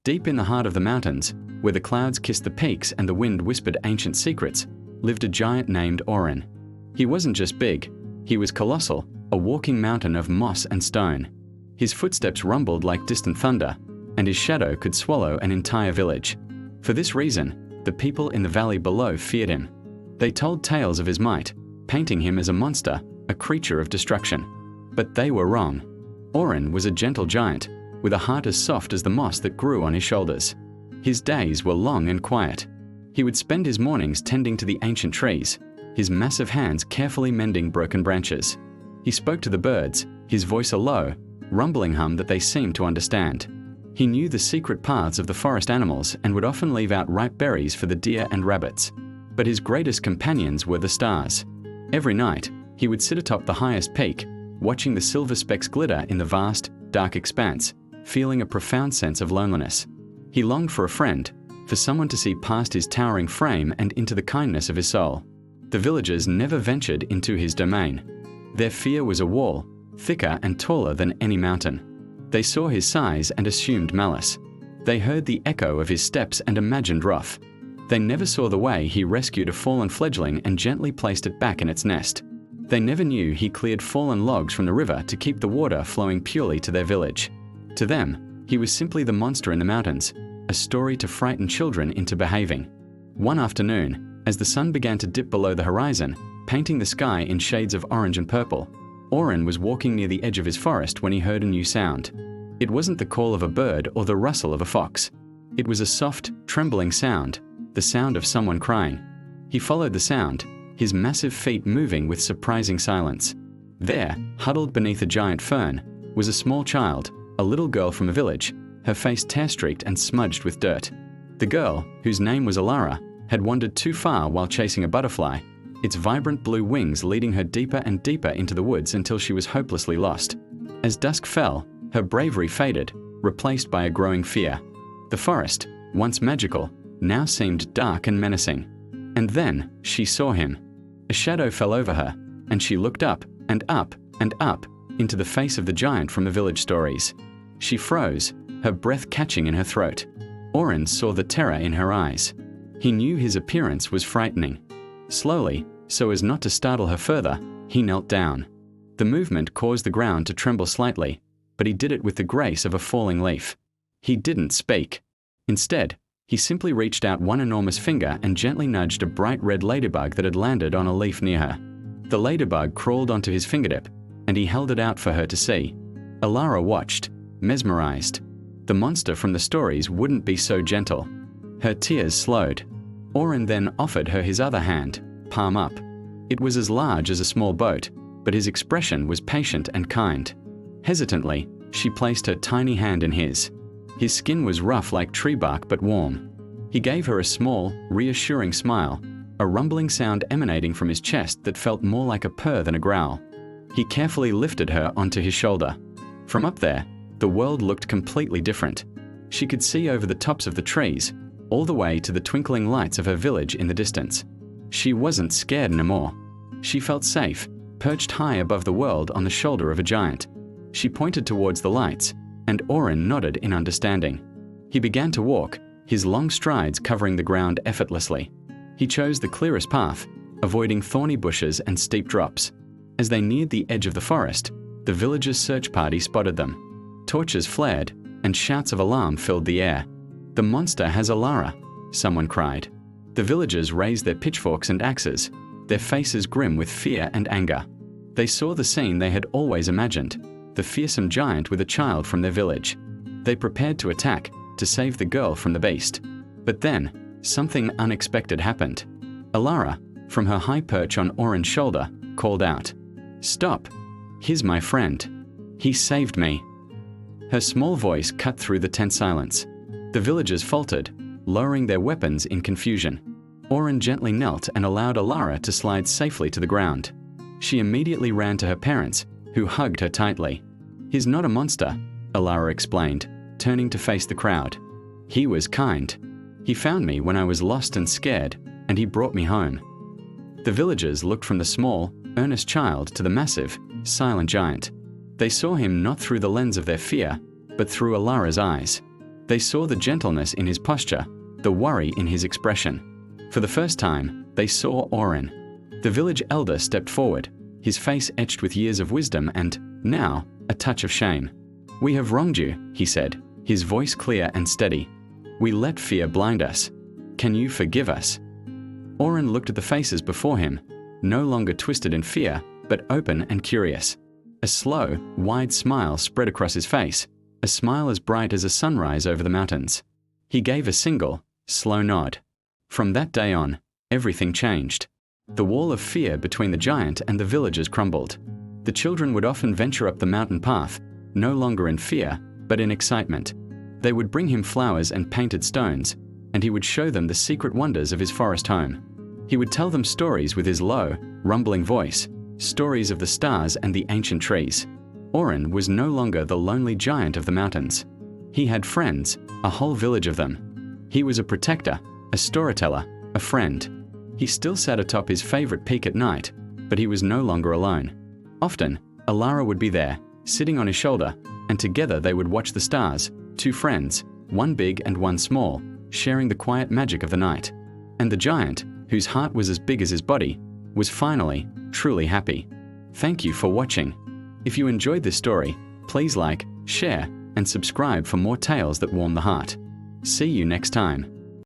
Deep in the heart of the mountains, where the clouds kissed the peaks and the wind whispered ancient secrets, lived a giant named Orin. He wasn't just big, he was colossal, a walking mountain of moss and stone. His footsteps rumbled like distant thunder, and his shadow could swallow an entire village. For this reason, the people in the valley below feared him. They told tales of his might, painting him as a monster, a creature of destruction. But they were wrong. Orin was a gentle giant, with a heart as soft as the moss that grew on his shoulders. His days were long and quiet. He would spend his mornings tending to the ancient trees, his massive hands carefully mending broken branches. He spoke to the birds, his voice a low, rumbling hum that they seemed to understand. He knew the secret paths of the forest animals and would often leave out ripe berries for the deer and rabbits. But his greatest companions were the stars. Every night, he would sit atop the highest peak, watching the silver specks glitter in the vast, dark expanse, feeling a profound sense of loneliness. He longed for a friend, for someone to see past his towering frame and into the kindness of his soul. The villagers never ventured into his domain. Their fear was a wall, thicker and taller than any mountain. They saw his size and assumed malice. They heard the echo of his steps and imagined wrath. They never saw the way he rescued a fallen fledgling and gently placed it back in its nest. They never knew he cleared fallen logs from the river to keep the water flowing purely to their village. To them, he was simply the monster in the mountains, a story to frighten children into behaving. One afternoon, as the sun began to dip below the horizon, painting the sky in shades of orange and purple, Orin was walking near the edge of his forest when he heard a new sound. It wasn't the call of a bird or the rustle of a fox. It was a soft, trembling sound, the sound of someone crying. He followed the sound, his massive feet moving with surprising silence. There, huddled beneath a giant fern, was a small child, a little girl from a village, her face tear-streaked and smudged with dirt. The girl, whose name was Alara, had wandered too far while chasing a butterfly, its vibrant blue wings leading her deeper and deeper into the woods until she was hopelessly lost. As dusk fell, her bravery faded, replaced by a growing fear. The forest, once magical, now seemed dark and menacing. And then she saw him. A shadow fell over her, and she looked up and up and up into the face of the giant from the village stories. She froze, her breath catching in her throat. Orin saw the terror in her eyes. He knew his appearance was frightening. Slowly, so as not to startle her further, he knelt down. The movement caused the ground to tremble slightly, but he did it with the grace of a falling leaf. He didn't speak. Instead, he simply reached out one enormous finger and gently nudged a bright red ladybug that had landed on a leaf near her. The ladybug crawled onto his fingertip, and he held it out for her to see. Alara watched, mesmerized. The monster from the stories wouldn't be so gentle. Her tears slowed. Orin then offered her his other hand, palm up. It was as large as a small boat, but his expression was patient and kind. Hesitantly, she placed her tiny hand in his. His skin was rough like tree bark but warm. He gave her a small, reassuring smile, a rumbling sound emanating from his chest that felt more like a purr than a growl. He carefully lifted her onto his shoulder. From up there, the world looked completely different. She could see over the tops of the trees, all the way to the twinkling lights of her village in the distance. She wasn't scared anymore. She felt safe, perched high above the world on the shoulder of a giant. She pointed towards the lights, and Orin nodded in understanding. He began to walk, his long strides covering the ground effortlessly. He chose the clearest path, avoiding thorny bushes and steep drops. As they neared the edge of the forest, the villagers' search party spotted them. Torches flared, and shouts of alarm filled the air. "The monster has Alara," someone cried. The villagers raised their pitchforks and axes, their faces grim with fear and anger. They saw the scene they had always imagined, the fearsome giant with a child from their village. They prepared to attack, to save the girl from the beast. But then, something unexpected happened. Alara, from her high perch on Orin's shoulder, called out, "Stop! He's my friend. He saved me." Her small voice cut through the tense silence. The villagers faltered, lowering their weapons in confusion. Orin gently knelt and allowed Alara to slide safely to the ground. She immediately ran to her parents, who hugged her tightly. "He's not a monster," Alara explained, turning to face the crowd. "He was kind. He found me when I was lost and scared, and he brought me home." The villagers looked from the small, earnest child to the massive, silent giant. They saw him not through the lens of their fear, but through Alara's eyes. They saw the gentleness in his posture, the worry in his expression. For the first time, they saw Oren. The village elder stepped forward, his face etched with years of wisdom and, now, a touch of shame. "We have wronged you," he said, his voice clear and steady. "We let fear blind us. Can you forgive us?" Oren looked at the faces before him, no longer twisted in fear, but open and curious. A slow, wide smile spread across his face, a smile as bright as a sunrise over the mountains. He gave a single, slow nod. From that day on, everything changed. The wall of fear between the giant and the villagers crumbled. The children would often venture up the mountain path, no longer in fear, but in excitement. They would bring him flowers and painted stones, and he would show them the secret wonders of his forest home. He would tell them stories with his low, rumbling voice, stories of the stars and the ancient trees. Oren was no longer the lonely giant of the mountains. He had friends, a whole village of them. He was a protector, a storyteller, a friend. He still sat atop his favorite peak at night, but he was no longer alone. Often, Alara would be there, sitting on his shoulder, and together they would watch the stars, two friends, one big and one small, sharing the quiet magic of the night. And the giant, whose heart was as big as his body, was finally, truly happy. Thank you for watching. If you enjoyed this story, please like, share, and subscribe for more tales that warm the heart. See you next time.